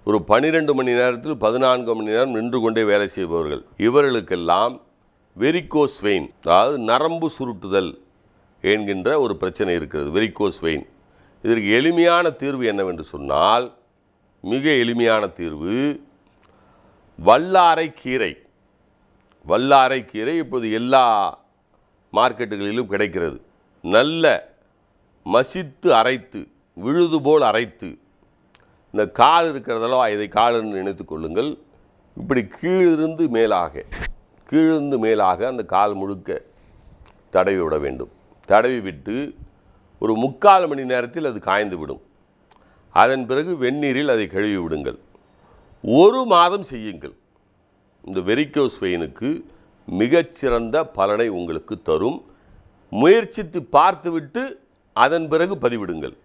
ஒரு 12 மணி நேரத்தில் 14 மணி நேரம் நின்று கொண்டே வேலை செய்பவர்கள், இவர்களுக்கெல்லாம் வெரிகோஸ் வெயின், அதாவது நரம்பு சுருட்டுதல் என்கின்ற ஒரு பிரச்சனை இருக்கிறது. Varicose vein. இதற்கு எளிமையான தீர்வு என்னவென்று சொன்னால், மிக எளிமையான தீர்வு வல்லாரை கீரை. வல்லாரை கீரை இப்போது எல்லா மார்க்கெட்டுகளிலும் கிடைக்கிறது. நல்ல மசித்து அரைத்து, விழுது போல் அரைத்து, இந்த கால் இருக்கிறதெல்லாம் இதை கால் என்று நினைத்து கொள்ளுங்கள். இப்படி கீழிருந்து மேலாக அந்த கால் முழுக்க தடவி விட வேண்டும். தடவி விட்டு ஒரு 3/4 மணி நேரத்தில் அது காய்ந்து விடும். அதன் பிறகு வெந்நீரில் அதை கழுவி விடுங்கள். 1 மாதம் செய்யுங்கள். இந்த வெரிகோஸ் வெயினுக்கு மிகச்சிறந்த பலனை உங்களுக்கு தரும். முயற்சித்து பார்த்துவிட்டு அதன் பிறகு பதிவிடுங்கள்.